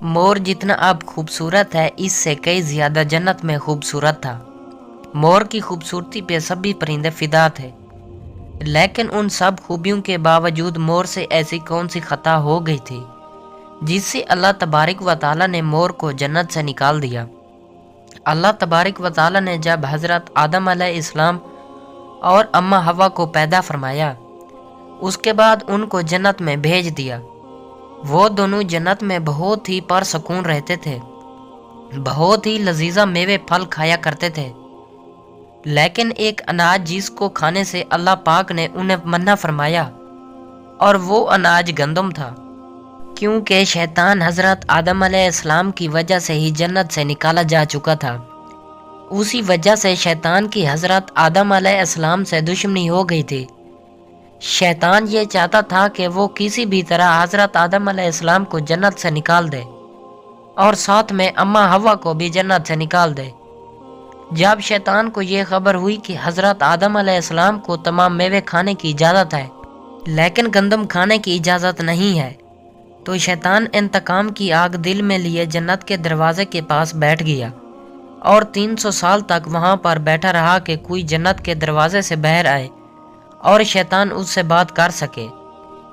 مور جتنا اب خوبصورت ہے اس سے کئی زیادہ جنت میں خوبصورت تھا۔ مور کی خوبصورتی پہ سبھی پرندے فدا تھے، لیکن ان سب خوبیوں کے باوجود مور سے ایسی کون سی خطا ہو گئی تھی جس سے اللہ تبارک و تعالی نے مور کو جنت سے نکال دیا۔ اللہ تبارک و تعالی نے جب حضرت آدم علیہ السلام اور اماں حوا کو پیدا فرمایا، اس کے بعد ان کو جنت میں بھیج دیا۔ وہ دونوں جنت میں بہت ہی پرسکون رہتے تھے، بہت ہی لذیذہ میوے پھل کھایا کرتے تھے، لیکن ایک اناج جس کو کھانے سے اللہ پاک نے انہیں منع فرمایا، اور وہ اناج گندم تھا، کیونکہ شیطان حضرت آدم علیہ السلام کی وجہ سے ہی جنت سے نکالا جا چکا تھا۔ اسی وجہ سے شیطان کی حضرت آدم علیہ السلام سے دشمنی ہو گئی تھی۔ شیطان یہ چاہتا تھا کہ وہ کسی بھی طرح حضرت آدم علیہ السلام کو جنت سے نکال دے اور ساتھ میں اماں حوا کو بھی جنت سے نکال دے۔ جب شیطان کو یہ خبر ہوئی کہ حضرت آدم علیہ السلام کو تمام میوے کھانے کی اجازت ہے لیکن گندم کھانے کی اجازت نہیں ہے، تو شیطان انتقام کی آگ دل میں لیے جنت کے دروازے کے پاس بیٹھ گیا اور 300 سال تک وہاں پر بیٹھا رہا کہ کوئی جنت کے دروازے سے باہر آئے اور شیطان اس سے بات کر سکے۔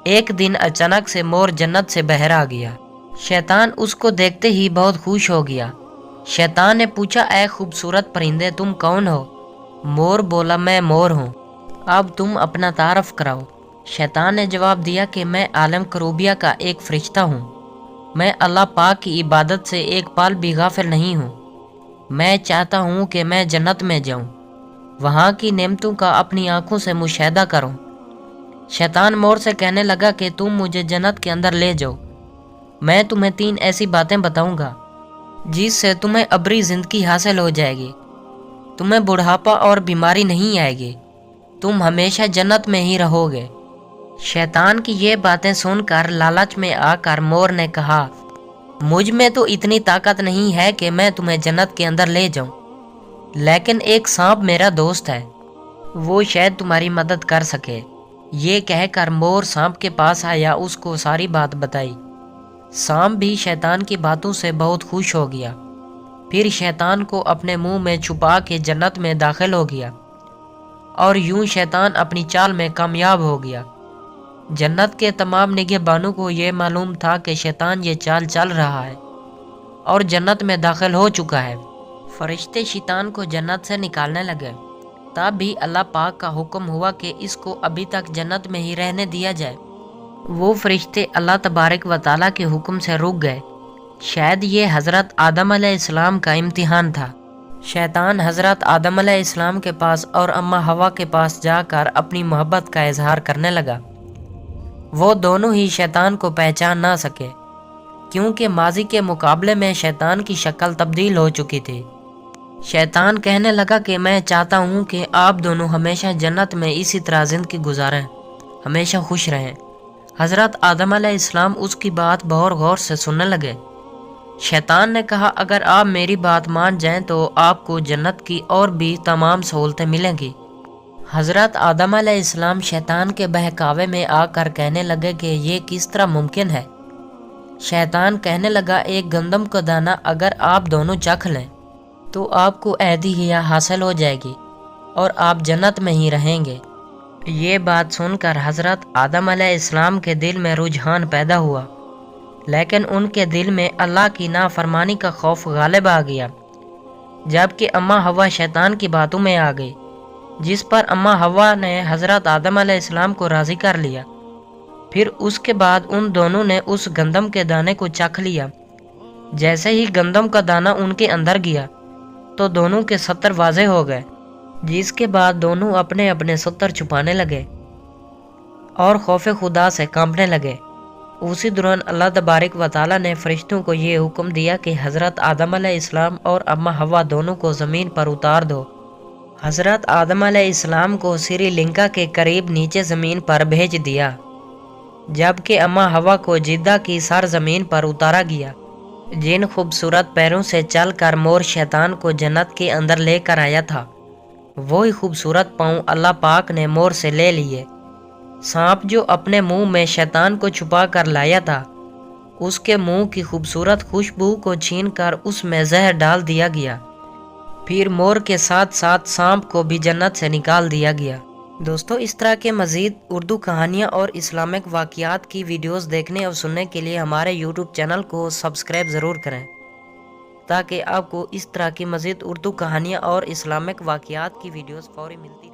ایک دن اچانک سے مور جنت سے باہر آ گیا۔ شیطان اس کو دیکھتے ہی بہت خوش ہو گیا۔ شیطان نے پوچھا، اے خوبصورت پرندے، تم کون ہو؟ مور بولا، میں مور ہوں، اب تم اپنا تعارف کراؤ۔ شیطان نے جواب دیا کہ میں عالم کروبیہ کا ایک فرشتہ ہوں، میں اللہ پاک کی عبادت سے ایک پال بھی غافل نہیں ہوں، میں چاہتا ہوں کہ میں جنت میں جاؤں، وہاں کی نعمتوں کا اپنی آنکھوں سے مشاہدہ کروں۔ شیطان مور سے کہنے لگا کہ تم مجھے جنت کے اندر لے جاؤ، میں تمہیں 3 ایسی باتیں بتاؤں گا جس سے تمہیں ابری زندگی حاصل ہو جائے گی، تمہیں بڑھاپا اور بیماری نہیں آئے گی، تم ہمیشہ جنت میں ہی رہو گے۔ شیطان کی یہ باتیں سن کر لالچ میں آ کر مور نے کہا، مجھ میں تو اتنی طاقت نہیں ہے کہ میں تمہیں جنت کے اندر لے جاؤں، لیکن ایک سانپ میرا دوست ہے، وہ شاید تمہاری مدد کر سکے۔ یہ کہہ کر مور سانپ کے پاس آیا، اس کو ساری بات بتائی۔ سانپ بھی شیطان کی باتوں سے بہت خوش ہو گیا، پھر شیطان کو اپنے منہ میں چھپا کے جنت میں داخل ہو گیا، اور یوں شیطان اپنی چال میں کامیاب ہو گیا۔ جنت کے تمام نگہبانوں کو یہ معلوم تھا کہ شیطان یہ چال چل رہا ہے اور جنت میں داخل ہو چکا ہے۔ فرشتے شیطان کو جنت سے نکالنے لگے، تب بھی اللہ پاک کا حکم ہوا کہ اس کو ابھی تک جنت میں ہی رہنے دیا جائے۔ وہ فرشتے اللہ تبارک و تعالیٰ کے حکم سے رک گئے۔ شاید یہ حضرت آدم علیہ السلام کا امتحان تھا۔ شیطان حضرت آدم علیہ السلام کے پاس اور اماں حوا کے پاس جا کر اپنی محبت کا اظہار کرنے لگا۔ وہ دونوں ہی شیطان کو پہچان نہ سکے، کیونکہ ماضی کے مقابلے میں شیطان کی شکل تبدیل ہو چکی تھی۔ شیطان کہنے لگا کہ میں چاہتا ہوں کہ آپ دونوں ہمیشہ جنت میں اسی طرح زندگی گزاریں، ہمیشہ خوش رہیں۔ حضرت آدم علیہ السلام اس کی بات بہت غور سے سننے لگے۔ شیطان نے کہا، اگر آپ میری بات مان جائیں تو آپ کو جنت کی اور بھی تمام سہولتیں ملیں گی۔ حضرت آدم علیہ السلام شیطان کے بہکاوے میں آ کر کہنے لگے کہ یہ کس طرح ممکن ہے؟ شیطان کہنے لگا، ایک گندم کا دانہ اگر آپ دونوں چکھ لیں تو آپ کو اہدیہ حاصل ہو جائے گی اور آپ جنت میں ہی رہیں گے۔ یہ بات سن کر حضرت آدم علیہ السلام کے دل میں رجحان پیدا ہوا، لیکن ان کے دل میں اللہ کی نافرمانی کا خوف غالب آ گیا۔ جبکہ اماں حوا شیطان کی باتوں میں آ گئی، جس پر اماں حوا نے حضرت آدم علیہ السلام کو راضی کر لیا۔ پھر اس کے بعد ان دونوں نے اس گندم کے دانے کو چکھ لیا۔ جیسے ہی گندم کا دانہ ان کے اندر گیا تو دونوں کے ستر واضح ہو گئے، جس کے بعد دونوں اپنے اپنے ستر چھپانے لگے اور خوف خدا سے کانپنے لگے۔ اسی دوران اللہ تبارک و تعالیٰ نے فرشتوں کو یہ حکم دیا کہ حضرت آدم علیہ السلام اور اماں حوا دونوں کو زمین پر اتار دو۔ حضرت آدم علیہ السلام کو سری لنکا کے قریب نیچے زمین پر بھیج دیا، جبکہ اماں حوا کو جدہ کی سرزمین پر اتارا گیا۔ جن خوبصورت پیروں سے چل کر مور شیطان کو جنت کے اندر لے کر آیا تھا، وہی خوبصورت پاؤں اللہ پاک نے مور سے لے لیے۔ سانپ جو اپنے منہ میں شیطان کو چھپا کر لایا تھا، اس کے منہ کی خوبصورت خوشبو کو چھین کر اس میں زہر ڈال دیا گیا۔ پھر مور کے ساتھ ساتھ سانپ کو بھی جنت سے نکال دیا گیا۔ دوستو، اس طرح کے مزید اردو کہانیاں اور اسلامک واقعات کی ویڈیوز دیکھنے اور سننے کے لیے ہمارے یوٹیوب چینل کو سبسکرائب ضرور کریں، تاکہ آپ کو اس طرح کی مزید اردو کہانیاں اور اسلامک واقعات کی ویڈیوز فوری ملتی